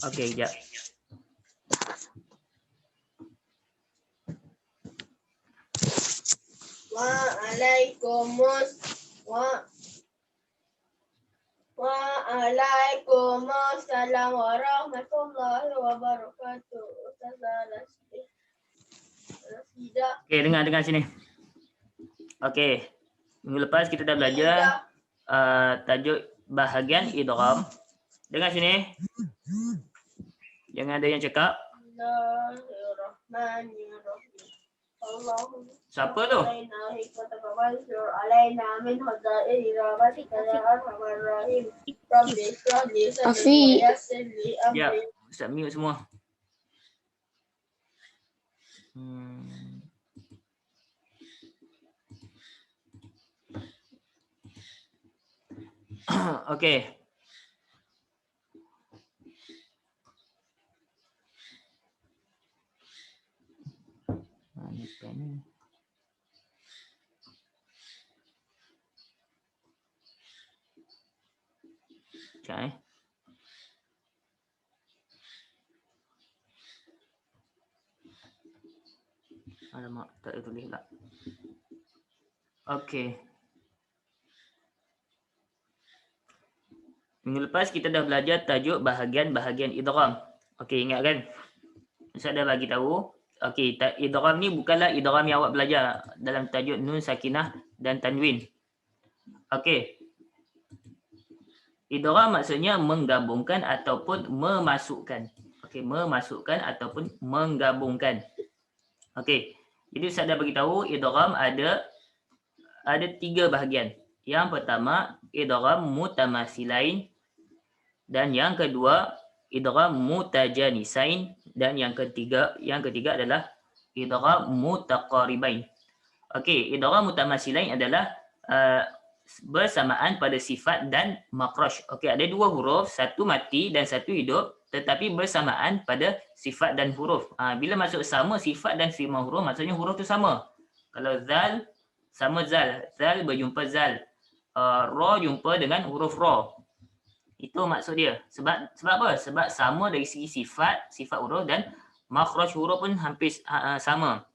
Okey, sekejap. Waalaikumsalam warahmatullahi wabarakatuh. Okey, dengar sini. Okey. Minggu lepas kita dah belajar tajuk bahagian idgham. Dengar sini. Jangan ada yang cakap. Siapa tu? Afi. Ya, Ustaz mute semua. Okey. Okay. Alamak, tak ada tulis pula. Okey. Minggu lepas kita dah belajar tajuk bahagian-bahagian idgham. Okey, ingat kan? Ustaz dah bagi tahu. Okey, idgham ni bukanlah idgham yang awak belajar dalam tajuk nun sakinah dan tanwin. Okey. Idgham maksudnya menggabungkan ataupun memasukkan. Okey, memasukkan ataupun menggabungkan. Okey. Jadi Ustaz dah bagi tahu idgham ada 3 bahagian. Yang pertama idgham mutamasilain dan yang kedua idgham mutajanisain dan yang ketiga adalah idgham mutaqaribain. Okey, idgham mutamasilain adalah bersamaan pada sifat dan makhraj. Okey, ada 2 huruf, satu mati dan satu hidup tetapi bersamaan pada sifat dan huruf. Bila masuk sama sifat dan firman huruf maksudnya huruf tu sama. Kalau zal sama zal, zal berjumpa zal. Ra jumpa dengan huruf ra. Itu maksud dia. Sebab apa? Sebab sama dari segi sifat huruf dan makhraj huruf pun hampir sama.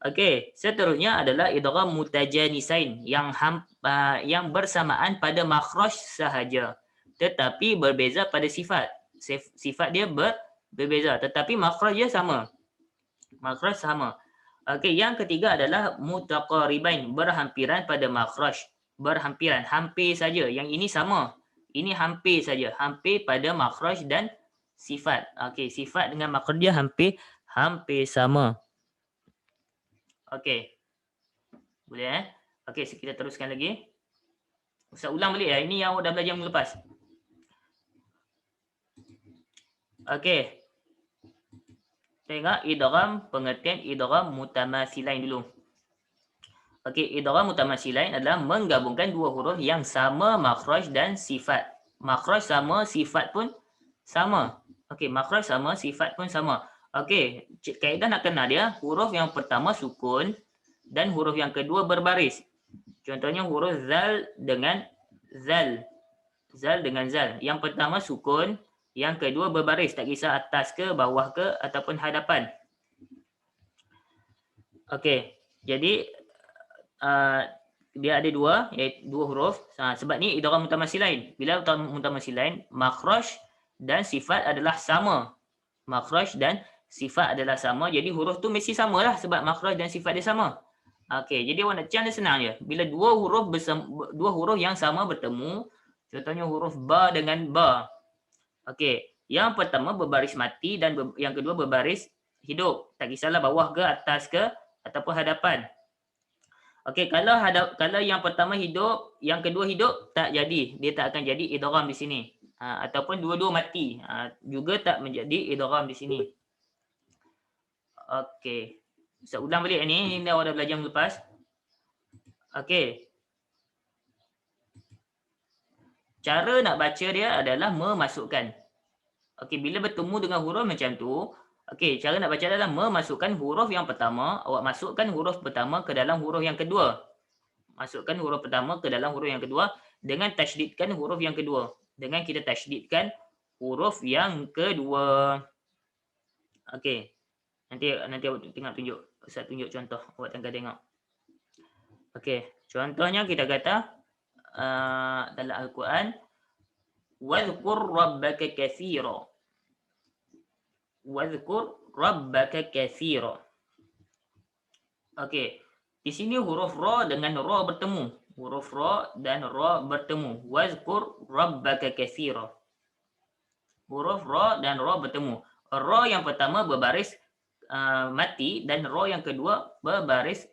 Okey, seterusnya adalah idgham mutajanisain yang bersamaan pada makhraj sahaja tetapi berbeza pada sifat. Sifat dia berbeza tetapi makhraj dia sama. Makhraj sama. Okey, yang ketiga adalah mutaqaribain, berhampiran pada makhraj. Berhampiran, hampir saja. Yang ini sama. Ini hampir saja, hampir pada makhraj dan sifat. Okey, sifat dengan makhraj dia hampir sama. Okey. Boleh Okey, kita teruskan lagi. Ustaz ulang balik ya. Ini yang awak dah belajar minggu lepas. Okey. Tengok idgham, pengertian idgham mutamasilain dulu. Okey, idgham mutamasilain adalah menggabungkan 2 huruf yang sama makhraj dan sifat. Makhraj sama, sifat pun sama. Okey, makhraj sama, sifat pun sama. Okey, kaedah nak kenal dia, huruf yang pertama sukun dan huruf yang kedua berbaris. Contohnya huruf zal dengan zal. Zal dengan zal. Yang pertama sukun, yang kedua berbaris, tak kisah atas ke, bawah ke ataupun hadapan. Okey, jadi dia ada 2 huruf. Sebab ni idgham mutamasilain. Bila mutamasilain, makhraj dan sifat adalah sama. Makhraj dan sifat adalah sama. Jadi huruf tu mesti samalah sebab makhraj dan sifat dia sama. Okey, jadi awak nak cari dia senang je. Bila 2 huruf yang sama bertemu, contohnya huruf ba dengan ba. Okey, yang pertama berbaris mati dan yang kedua berbaris hidup. Tak kisahlah bawah ke, atas ke ataupun hadapan. Okey, kalau yang pertama hidup, yang kedua hidup, tak jadi. Dia tak akan jadi idgham di sini. Ataupun dua-dua mati, juga tak menjadi idgham di sini. Okey. Saya ulang balik ni awak dah belajar minggu lepas. Okey. Cara nak baca dia adalah memasukkan. Okey, bila bertemu dengan huruf macam tu, okey, cara nak baca adalah memasukkan huruf yang pertama, awak masukkan huruf pertama ke dalam huruf yang kedua. Masukkan huruf pertama ke dalam huruf yang kedua dengan tasydidkan huruf yang kedua. Dengan kita tasydidkan huruf yang kedua. Okey. Nanti awak tengok tunjuk. Ustaz tunjuk contoh. Awak tengah tengok. Okey. Contohnya kita kata dalam Al-Quran, wadhkur rabbaka katsira. Wadhkur rabbaka katsira. Okey. Di sini huruf ra dengan ra bertemu. Huruf ra dan ra bertemu. Wadhkur rabbaka katsira. Huruf ra dan ra bertemu. Ra yang pertama berbaris mati dan ra yang kedua berbaris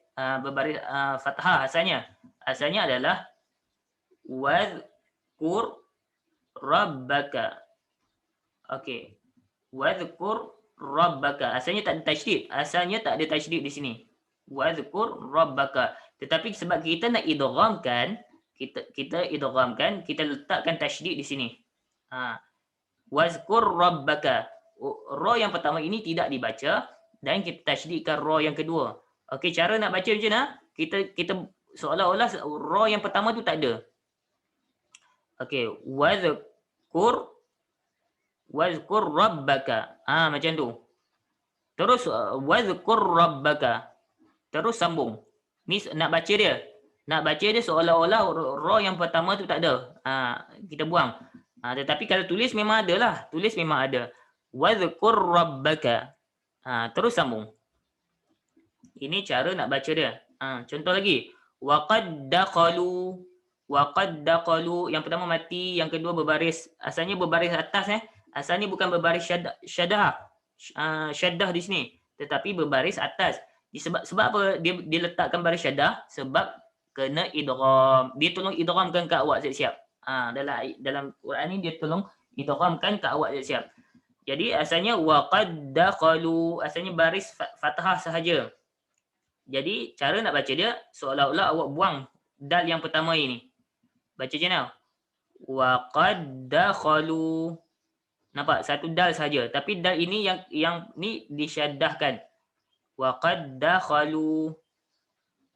fathah asalnya. Asalnya adalah wadhkur rabbaka. Okey. Wadhkur rabbaka. Asalnya tak ada tasydid. Asalnya tak ada tasydid di sini. Wadhkur rabbaka. Tetapi sebab kita nak idghamkan, kita idghamkan, kita letakkan tasydid di sini. Wadhkur rabbaka. Ra yang pertama ini tidak dibaca dan kita tasydidkan ra yang kedua. Okey, cara nak baca macam mana? Kita seolah-olah ra yang pertama tu tak ada. Okey, wadhkur rabbaka. Macam tu. Terus wadhkur rabbaka. Terus sambung. Ni nak baca dia. Nak baca dia seolah-olah ra yang pertama tu tak ada. Kita buang. Tetapi kalau tulis memang ada lah. Tulis memang ada. Wadhkur rabbaka. Terus sambung. Ini cara nak baca dia. Contoh lagi. Waqad dakhalu. Waqad dakhalu. Yang pertama mati, yang kedua berbaris. Asalnya berbaris atas Asalnya bukan berbaris syaddah. Syaddah di sini, tetapi berbaris atas. Sebab apa dia letakkan baris syaddah? Sebab kena idgham. Dia tolong idghamkan kat awak siap-siap. Dalam Quran ni dia tolong idghamkan kat awak siap-siap. Jadi asalnya waqad dakhalu, asalnya baris fathah sahaja. Jadi cara nak baca dia seolah-olah awak buang dal yang pertama ini. Baca je now. Waqad dakhalu. Nampak satu dal saja, tapi dal ini yang ni disyaddahkan. Waqad dakhalu.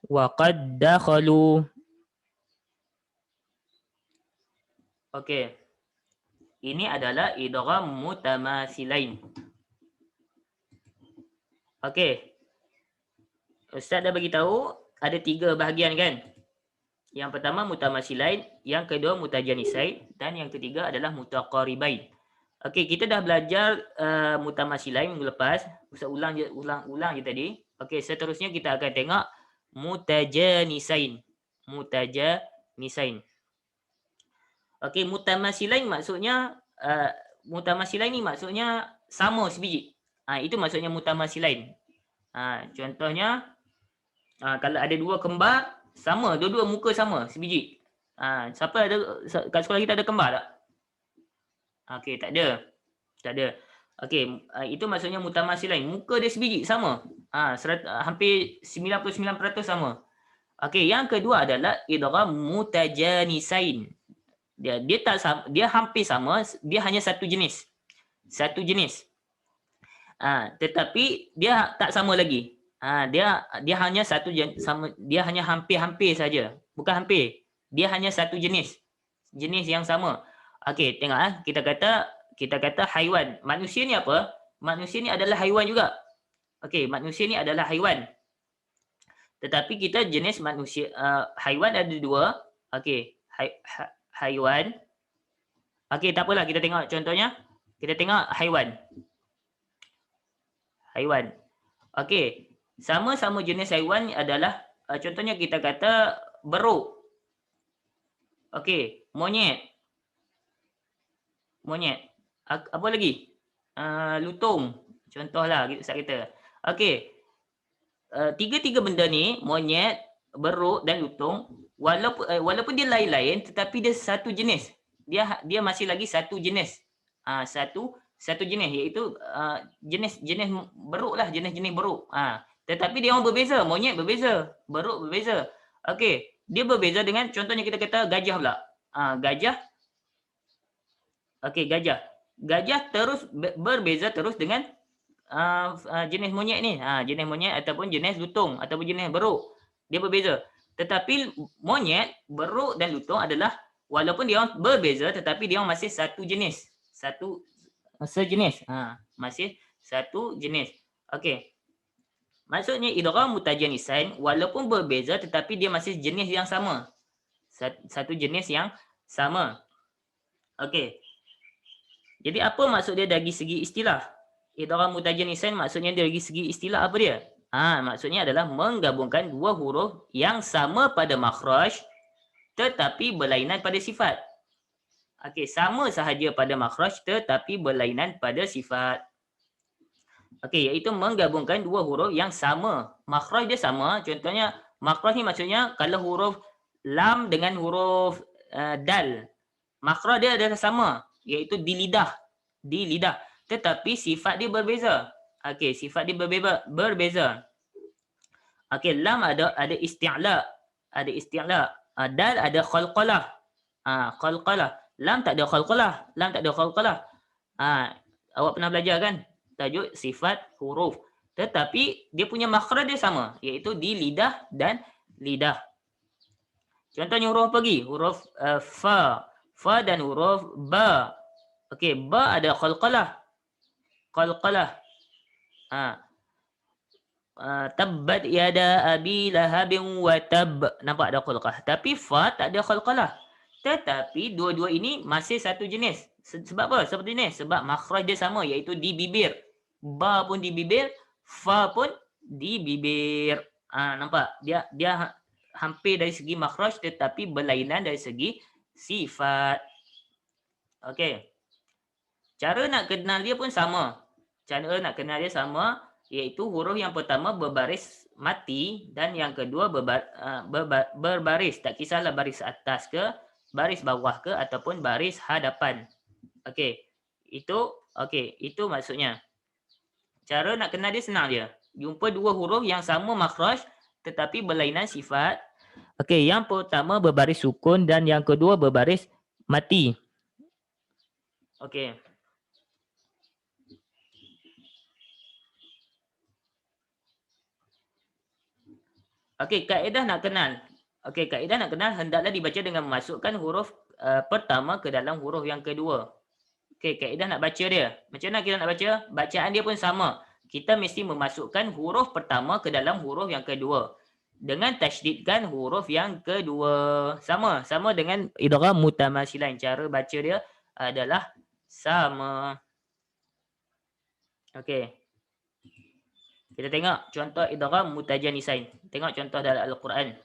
Waqad dakhalu. Okey. Ini adalah idgham mutamathilain. Okey. Ustaz dah bagi tahu ada 3 bahagian kan? Yang pertama mutamathilain, yang kedua mutajanisain dan yang ketiga adalah mutaqaribain. Okey, kita dah belajar mutamathilain minggu lepas. Ustaz ulang je tadi. Okey, seterusnya kita akan tengok mutajanisain. Mutajanisain. Okey, mutamathilain maksudnya mutamathilain ni maksudnya sama sebiji. Itu maksudnya mutamathilain. Contohnya kalau ada 2 kembar sama, dua-dua muka sama sebiji. Siapa ada kat sekolah kita ada kembar tak? Okey, tak ada. Tak ada. Okey, itu maksudnya mutamathilain. Muka dia sebiji sama. Hampir 99% sama. Okey, yang kedua adalah idgham mutajanisain. Dia hampir sama, dia hanya satu jenis. Satu jenis. Tetapi dia tak sama lagi. Dia hanya satu sama, dia hanya hampir-hampir saja. Bukan hampir. Dia hanya satu jenis. Jenis yang sama. Okey, tengok kita kata haiwan. Manusia ni apa? Manusia ni adalah haiwan juga. Okey, manusia ni adalah haiwan. Tetapi kita jenis manusia haiwan ada 2. Okey, haiwan. Okey, tak apalah, kita tengok contohnya. Kita tengok haiwan. Haiwan. Okey, sama-sama jenis haiwan adalah contohnya kita kata beruk. Okey, monyet. Apa lagi? Lutung. Contohlah Ustaz kata. Okey. Tiga-tiga benda ni, monyet, beruk dan lutung, walaupun dia lain-lain tetapi dia satu jenis. Dia masih lagi satu jenis. Satu jenis iaitu jenis beruk lah, jenis beruk. Tetapi dia orang berbeza, monyet berbeza, beruk berbeza. Okey, dia berbeza dengan contohnya kita kata gajah pula. Gajah. Okey, gajah. Gajah terus berbeza terus dengan jenis monyet ni. Jenis monyet ataupun jenis lutung ataupun jenis beruk. Dia berbeza. Tetapi monyet, beruk dan lutung adalah walaupun dia orang berbeza tetapi dia orang masih satu jenis. satu sejenis. Masih satu jenis. Okey. Maksudnya idgham mutajanisain walaupun berbeza tetapi dia masih jenis yang sama. Satu jenis yang sama. Okey. Jadi apa maksud dia dari segi istilah? Idgham mutajanisain maksudnya dari segi istilah apa dia? Maksudnya adalah menggabungkan dua huruf yang sama pada makhraj tetapi berlainan pada sifat. Okey, sama sahaja pada makhraj tetapi berlainan pada sifat. Okey, iaitu menggabungkan dua huruf yang sama. Makhraj dia sama. Contohnya, makhraj ni maksudnya kalau huruf lam dengan huruf dal. Makhraj dia adalah sama, iaitu di lidah. Di lidah. Tetapi sifat dia berbeza. Okey, sifat dia berbeza. Okey, lam ada isti'la. Ada isti'la. Dal ada khalqalah. Khalqalah. Lam tak ada khalqalah. Lam tak ada khalqalah. Awak pernah belajar kan? Tajuk sifat huruf. Tetapi dia punya makhraj dia sama, iaitu di lidah dan lidah. Contohnya huruf apa lagi? Huruf fa. Fa dan huruf ba. Okey, ba ada khalqalah. Khalqalah. Tabbat yada abi lahabin wa tab. Nampak ada khalqalah. Tapi fa tak ada khalqalah. Tetapi dua-dua ini masih satu jenis. Sebab apa? Seperti ini. Sebab makhraj dia sama, iaitu di bibir. Ba pun di bibir, fa pun di bibir. Nampak? Dia hampir dari segi makhraj tetapi berlainan dari segi sifat. Okey. Cara nak kenal dia pun sama. Cara nak kenal dia sama, iaitu huruf yang pertama berbaris mati dan yang kedua berbaris. Tak kisahlah baris atas ke, baris bawah ke ataupun baris hadapan. Okey. Itu maksudnya. Cara nak kenal dia senang dia. Jumpa dua huruf yang sama makhraj tetapi berlainan sifat. Okey, yang pertama berbaris sukun dan yang kedua berbaris mati. Okey. Okey, kaedah nak kenal. Okey, kaedah nak kenal hendaklah dibaca dengan memasukkan huruf pertama ke dalam huruf yang kedua. Okey, kaedah nak baca dia. Macam mana kita nak baca? Bacaan dia pun sama. Kita mesti memasukkan huruf pertama ke dalam huruf yang kedua. Dengan tasydidkan huruf yang kedua. Sama dengan idgham mutamasilain. Cara baca dia adalah sama. Okey. Kita tengok contoh idgham mutajanisain. Tengok contoh dalam Al-Quran.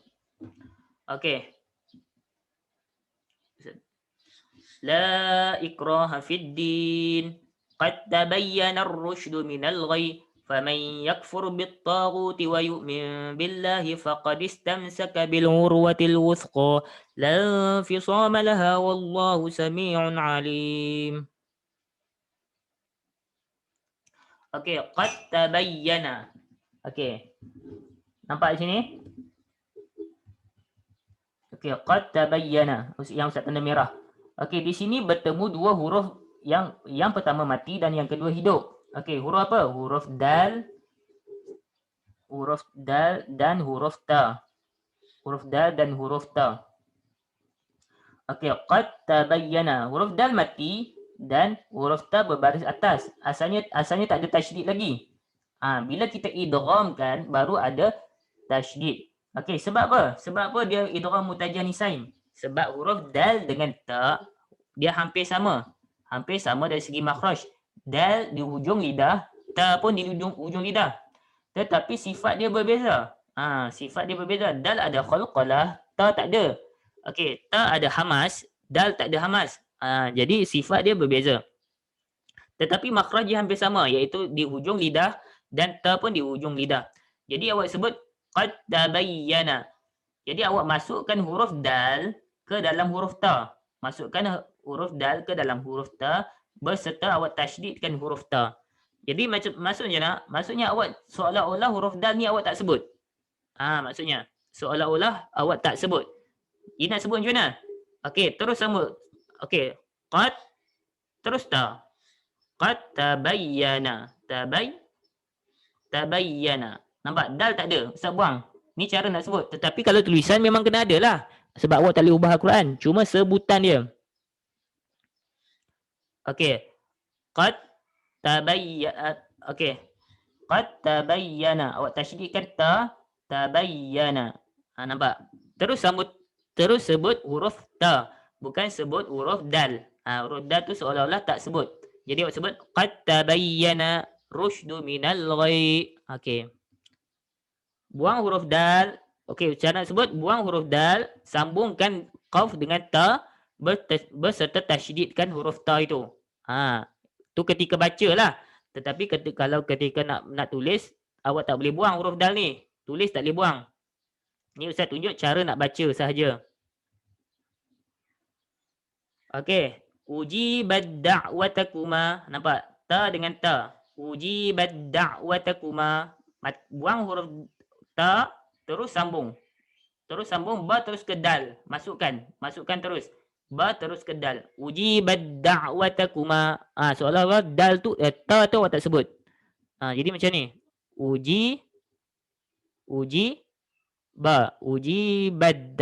Okey. La ikraha fid din. Qad tabayyana ar-rusydu minal ghayy. Faman yakfur bit-taghuti wa yu'min billahi faqad istamsaka bil urwatil wuthqa. La infisama laha wallahu sami'un alim. Okey, qad tabayyana. Okey. Nampak di sini? Okey, qad tabayyana. Yang Ustaz tanda merah. Okey, di sini bertemu dua huruf yang pertama mati dan yang kedua hidup. Okey, huruf apa? Huruf dal dan huruf ta. Huruf dal dan huruf ta. Okey, qad tabayyana. Huruf dal mati dan huruf ta berbaris atas. Asalnya tak ada tasydid lagi. Bila kita idghamkan baru ada tasydid. Okey, sebab apa? Sebab apa dia idgham mutajanisain? Sebab huruf dal dengan ta dia hampir sama. Hampir sama dari segi makhraj. Dal di hujung lidah, ta pun di hujung lidah. Tetapi sifat dia berbeza. Sifat dia berbeza. Dal ada khalqalah, ta tak ada. Okey, ta ada hamas, dal tak ada hamas. Jadi sifat dia berbeza. Tetapi makhraj dia hampir sama, iaitu di hujung lidah dan ta pun di hujung lidah. Jadi awak sebut qad tabayyana. Jadi awak masukkan huruf dal ke dalam huruf ta. Masukkan huruf dal ke dalam huruf ta berserta awak tasydidkan huruf ta. Jadi maksudnya awak seolah-olah huruf dal ni awak tak sebut. Maksudnya seolah-olah awak tak sebut. Ini nak sebut macam mana? Okey, terus sambung. Okey, qad terus ta. Qad tabayyana. Tabayyana. Nampak dal tak ada. Ustaz buang. Ni cara nak sebut. Tetapi kalau tulisan memang kena ada lah. Sebab awak tak boleh ubah Al-Quran. Cuma sebutan dia. Okey. Qad tabayyana. Okey. Qad tabayyana. Awak tasydidkan ta, tabayyana. Nampak? Terus sebut huruf ta, bukan sebut huruf dal. Huruf dal tu seolah-olah tak sebut. Jadi awak sebut qad tabayyana rusydu minal ghayy. Okey. Buang huruf dal. Okey, cara nak sebut buang huruf dal, sambungkan qaf dengan ta berserta tasydidkan huruf ta itu. Tu ketika bacalah. Tetapi kalau ketika nak tulis, awak tak boleh buang huruf dal ni. Tulis tak boleh buang. Ni Ustaz tunjuk cara nak baca sahaja. Okey. Ujibat da'watakuma. Nampak? Ta dengan ta. Ujibat da'watakuma. Buang huruf ta, terus sambung. Terus sambung ba terus ke dal. Masukkan terus. Ba terus ke dal. Ujibat da'watakuma. Seolah-olah dal tu ta tu awak tak sebut. Jadi macam ni. Uji ba. Ujibat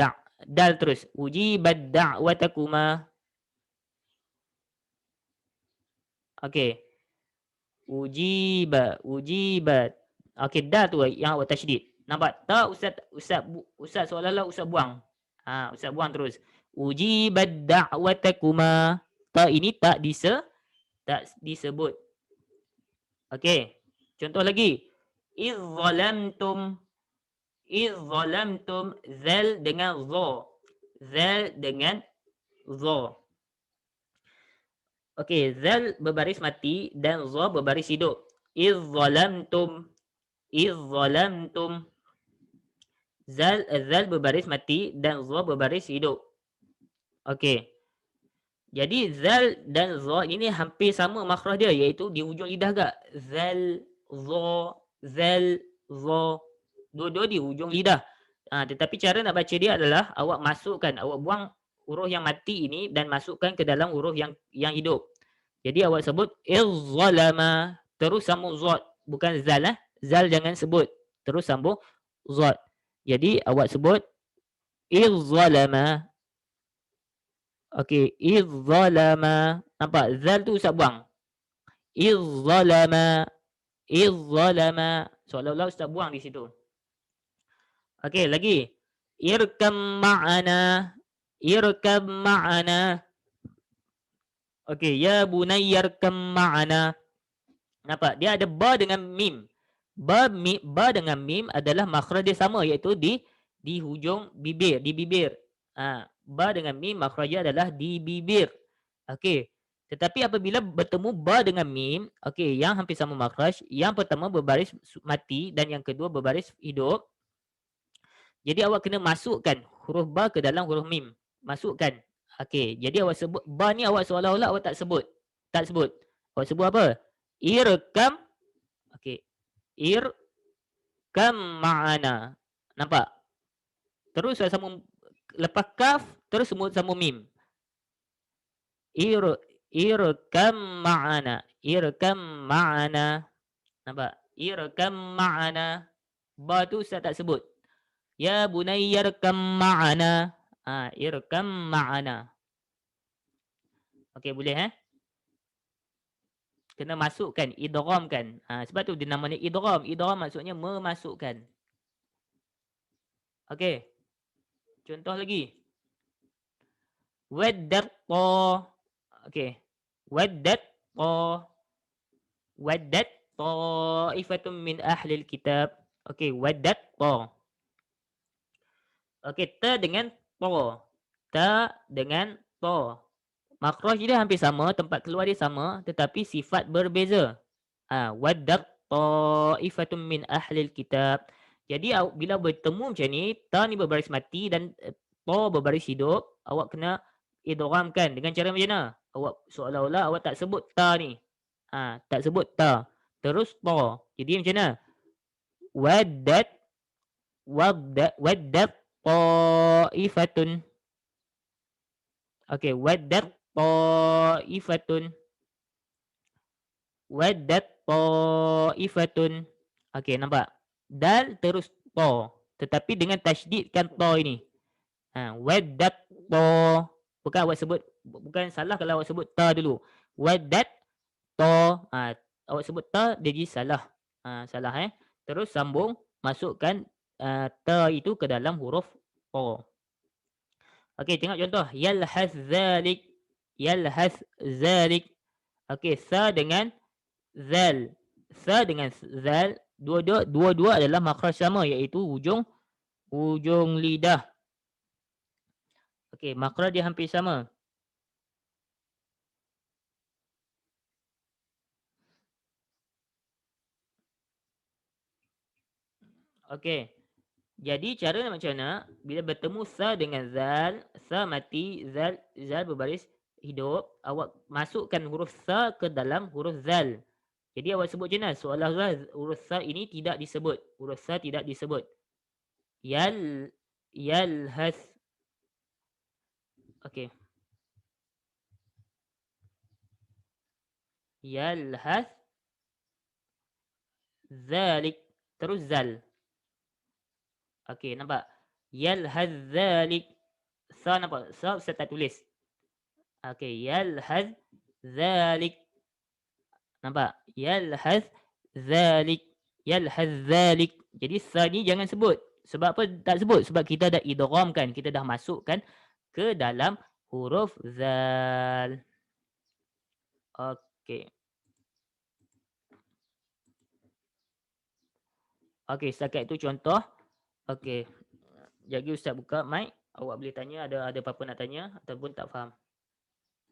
dal terus. Ujibat da'watakuma. Okey. Ujibat. Okey, dal tu yang awak tasydid. Nampak? Tak Ustaz seolah-olah Ustaz buang. Ustaz buang terus. Ujibat da'watakuma. Ta ini tak disebut. Okey. Contoh lagi. Iz zalamtum. Zal dengan za. Zal dengan za. Okey, zal berbaris mati dan za berbaris hidup. Iz zalamtum. Zal berbaris mati dan za berbaris hidup. Okey. Jadi zal dan za ini hampir sama makhraj dia, iaitu di hujung lidah agak. Zal, za. Dua-dua di hujung lidah. Tetapi cara nak baca dia adalah awak buang huruf yang mati ini dan masukkan ke dalam huruf yang hidup. Jadi awak sebut izzalama, terus sambung zat, bukan zal. Zal jangan sebut, terus sambung zat. Jadi awak sebut izzalama. Okey, izzalama. Nampak? Zal tu Ustaz buang. Izzalama. Seolah-olah Ustaz buang di situ. Okey, lagi. Irkam ma'ana. Okey, ya bunayyarkam ma'ana. Nampak? Dia ada ba dengan mim. Ba dengan mim adalah makhraj dia sama, iaitu di hujung bibir, di bibir. Ba dengan mim makhrajnya adalah di bibir. Okey. Tetapi apabila bertemu ba dengan mim, okey, yang hampir sama makhraj, yang pertama berbaris mati dan yang kedua berbaris hidup. Jadi awak kena masukkan huruf ba ke dalam huruf mim. Masukkan. Okey, jadi awak sebut ba ni awak seolah-olah awak tak sebut. Awak sebut apa? Irkam. Okey. Irkam ma'ana. Nampak? Terus saya sambung lepas kaf, terus sambung mim. Irkam ma'ana. Nampak? Irkam ma'ana. Ba tu saya tak sebut. Ya bunayyarkam ma'ana. Irkam ma'ana. Okey, boleh Kena masukkan, idghamkan. Sebab tu dia namanya idgham. Idgham maksudnya memasukkan. Okey. Contoh lagi. Waddat ta. Okey. Waddat ta'ifatun min ahlil kitab. Okey, waddat ta. Okey, ta dengan ta. Ta dengan ta. Makhraj dia hampir sama, tempat keluar dia sama, tetapi sifat berbeza. Waddat ta'ifatun min ahlil kitab. Jadi bila bertemu macam ni, ta ni berbaris mati dan ta berbaris hidup, awak kena idghamkan dengan cara macam mana? Awak seolah-olah awak tak sebut ta ni. Tak sebut ta. Terus ta. Jadi macam mana? Waddat ta'ifatun. Okey, waddat ta'ifatun. Okey, nampak? Dal terus ta. Tetapi dengan tasydidkan ta ini. Waddat ta. Bukan salah kalau awak sebut ta dulu. Wadat to. Awak sebut ta dia jadi salah. Salah Terus sambung masukkan ta itu ke dalam huruf o. Okey, tengok contoh. Yalhas zalik. Yalhas zalik. Okey, sa dengan zal. Sa dengan zal dua-dua adalah makhraj sama, iaitu hujung lidah. Okey, makhraj dia hampir sama. Okey. Jadi cara nak macam mana? Bila bertemu sa dengan zal, sa mati, zal berbaris hidup, awak masukkan huruf sa ke dalam huruf zal. Jadi awak sebut je lah, seolah-olah huruf sa ini tidak disebut. Huruf sa tidak disebut. Yalhas. Okey. Yalhas zalik. Terus zal. Okey, nampak? Yalhaz zalik. Sa nampak? Sa saya tak tulis. Okey, yalhaz zalik. Nampak? Yalhaz zalik. Yalhaz zalik. Jadi sa ni jangan sebut. Sebab apa tak sebut? Sebab kita dah idghamkan, kita dah masukkan ke dalam huruf zal. Okey. Okey, setakat itu contoh. Okey. Jadi Ustaz buka mic. Awak boleh tanya, ada apa-apa nak tanya ataupun tak faham.